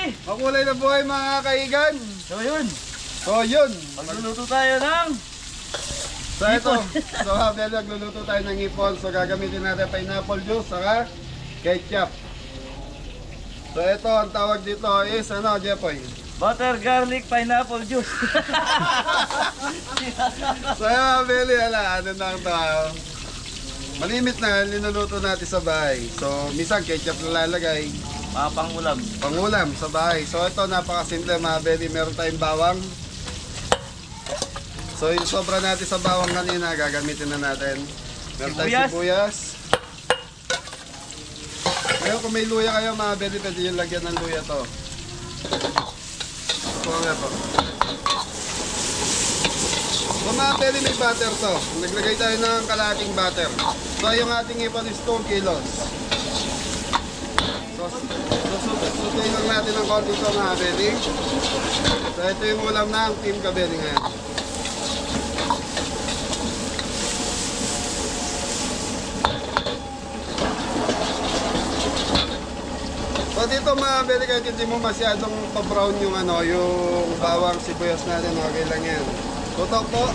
Kabeli. Makulay na buhay mga kaigan. So yun. Magluluto tayo ng So ito. So mga Beli, magluluto tayo ng ipon. So gagamitin natin pineapple juice saka ketchup. So ito ang tawag dito is ano, Jepoy? butter garlic pineapple juice. So yun mga Beli, ano na ang tao. Malimit na linuluto natin sa bahay. So minsan ketchup na lalagay. Mga pangulam. Pangulam sa bahay. So ito napakasimple mga Beli. Meron tayong bawang. So yung sobra natin sa bawang kanina, gagamitin na natin. Meron tayong sibuyas. Ngayon kung may luya kayo mga Beli, pwede yung lagyan ng luya to. So nga po. So mga Beli, may butter to. Naglagay tayo ng kalahating butter. So yung ating ipon is 2 kilos. So susutin lang natin ng konti ito mga Beli. So ito yung ulam ng Team Kabeli ngayon. So dito mga Beli, kahit hindi mo masyadong pa-brown yung ano, yung bawang sibuyas natin, okay lang yan. Tutok po.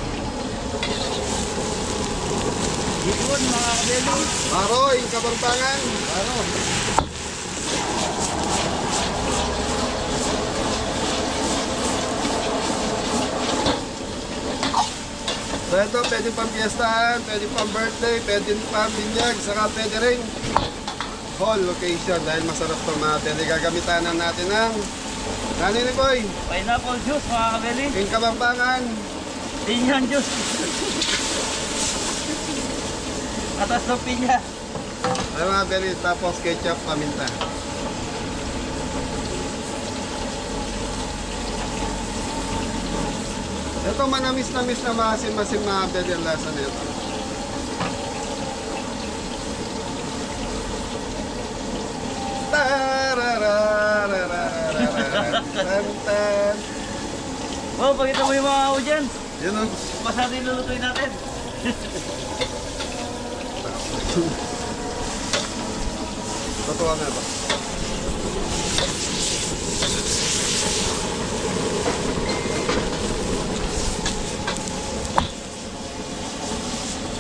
Ipon mga Kabeli. Maroy, Kapampangan. Ano? So ito, pwede pang piyestahan, pwede pang birthday, pwede pang binyag, saka pwede rin hall location dahil masarap ito mga Beli. Gagamitan natin ng nani ni Boy? Pineapple juice mga Kabeli. King Kapampangan. Pinyan juice. Atas ng pinya. Ay mga Beli, tapos ketchup, paminta. Ito manamis-namis na maasim-masim mga Beli ang lasa nito. Oh, pakita mo yung mga audience. Yun o. Pasado yung lulutuin natin. Totoo nga ba?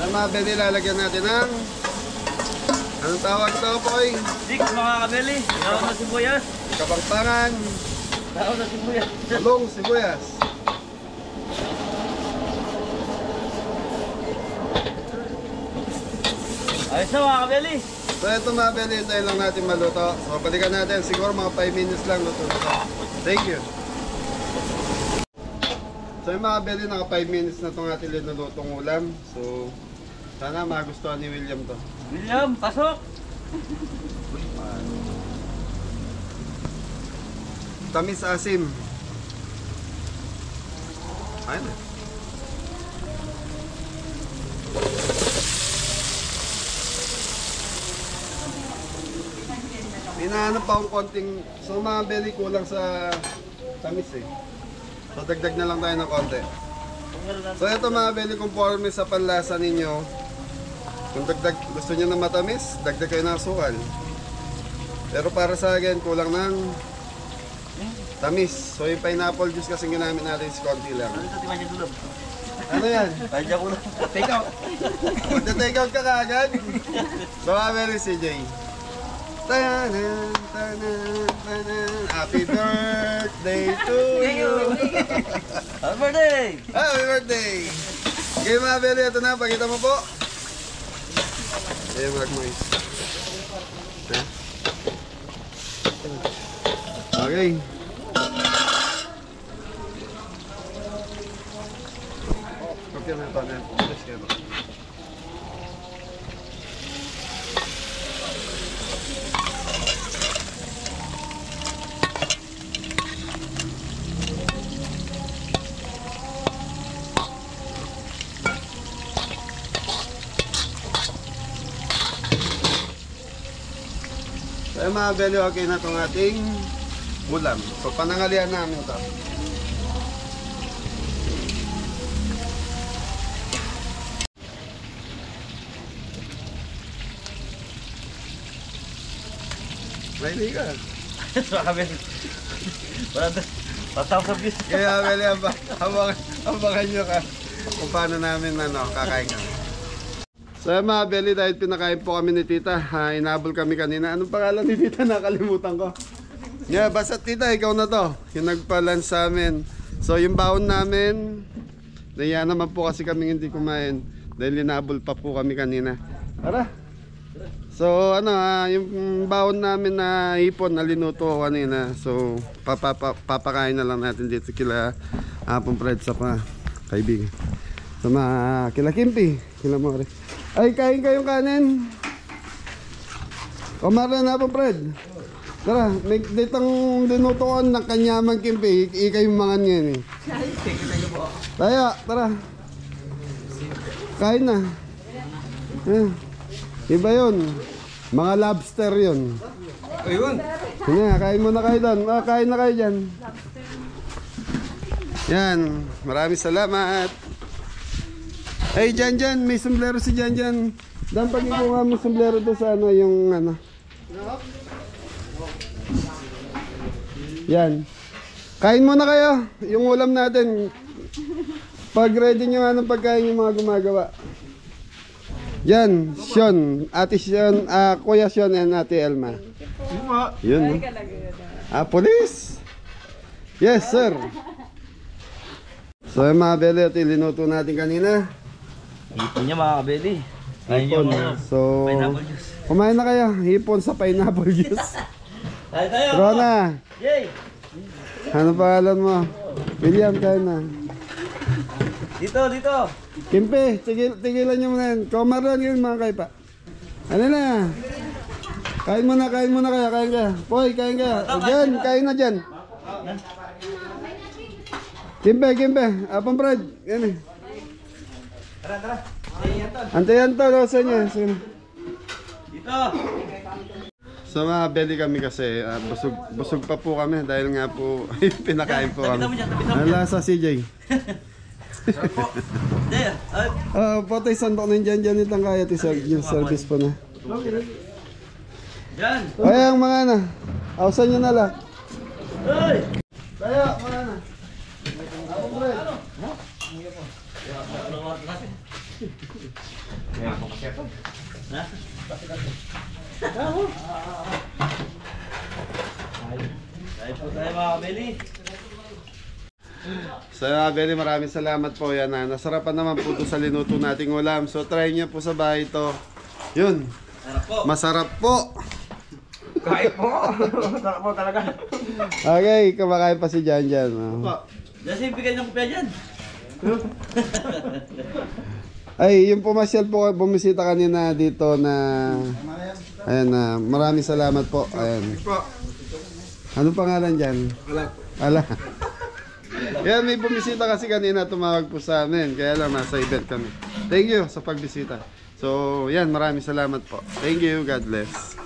Ang mga Beli, lalagyan natin ng anong tawag ito, Boy? Six mga Kabeli. Daon na sibuyas. Kapampangan. Daon na sibuyas. Talong sibuyas. Ayos na mga Kabeli. So ito mga Beli, hintayin lang natin maluto. So balikan natin, siguro mga 5 minutes lang luto na ito. Thank you. So yung mga Beli, naka 5 minutes na itong ating linulutong ulam. So sana magustuhan ni William to. William, pasok! Tamis asim. Ayun na. Inaano pa akong konting, so mga Beli, kulang sa tamis eh. So dagdag na lang tayo ng konti. So ito mga Beli, conforme sa panlasa ninyo. Kung dagdag, gusto nyo na matamis, dagdag kayo ng asukal. Pero para sa akin, kulang ng tamis. So yung pineapple juice kasi ginamit natin is konti lang. Ano yan? Kaya ko lang. Take out. Magta-take out ka kagad. So mga Beli, CJ. Tanan, tanan, tanan. Happy birthday to you. Happy birthday! Happy birthday! Okay mga Beli, ito na. Pakita mo po. Ayan, mark mo is. Okay. Okay na ito. Let's get it. So mga Beli, okay na itong ating ulam. So panangalian namin ito. Mahilig ka. Mga Kabeli. Wala na. Patawag sa bis. Kaya Beli, abangan nyo ka kung paano namin kakain kami. So mga Beli, dahil pinakain po kami ni Tita, inabol kami kanina. Anong pangalan ni Tita? Nakalimutan ko. Yeah, basta Tita, ikaw na to. Yung nagpa-lunch sa amin. So yung baon namin, naiya naman po kasi kami hindi kumain. Dahil inabol pa po kami kanina. Tara. So yung baon namin na hipon na linuto ko kanina. So papakain na lang natin dito kila Apong Fred sa kaibigan. So kila Kimpi, kila More. Ay, kain kayong kanin. Kumara na Apong Fred. Tara, may ditang linuto ko ng kanyaman Kimpi. Ikay yung mga ngayon eh. Tayo, tara. Kain na. Iba yun. Mga lobster yun. Ayun. Kain muna kayo doon. Kain na kayo dyan. Yan. Maraming salamat. Hey, Janjan. May sombrero si Janjan. Dan pag ikuha mo sombrero doon sa yung Yan. Kain muna kayo. Yung ulam natin. Pag ready nyo nga ng pagkain yung mga gumagawa. Yan, Sean, Ate Sean, Kuya Sean and Ate Elma. Yun. Police. Yes, sir. So yung mga Beli, ito linuto natin kanina. Hipon niya mga kabeli. Ayun yung So, pineapple juice. kumain na kayo. Hipon sa pineapple juice. Tayo. Rona, Yay! ano pangalan mo? William, kain na. Dito. Kimpe, tigilan nyo muna yan. Kumaroon yun mga kaipa. Ano na? Kain muna kaya, kain kaya. Poy, kain kaya. Diyan, kain na dyan. Kimpe, Apong Fred. Yan eh. Tara. Antayan to, losa niya. Sige. Dito. So mga Beli kami kasi, busog pa po kami dahil nga po pinakain po kami. Ang lasa CJ. There. Patay sandok na dyan itang kaya yung service po na. Yan. Ay, ang mga ausan nyo na lang. Hey! Tayo, mga Apong Fred. Tayo po tayo mga kabeli. So Beli, maraming salamat po yan. Nasarapan naman po ito sa linuto nating ulam. So try nyo po sa bahay ito. Yun. Sarap po. Masarap po. Kain po. Sarap po talaga. Okay, kumakain pa si Janjan. Kasi bigay ng kopya dyan. Ay, yung pumasyal po, bumisita kanina dito na ayan na, maraming salamat po. Ayan. Anong pangalan dyan? Ala. Yan, may bumisita kasi kanina, tumawag po sa amin. Kaya lang, nasa event kami. Thank you sa pagbisita. So, yan, maraming salamat po. Thank you, God bless.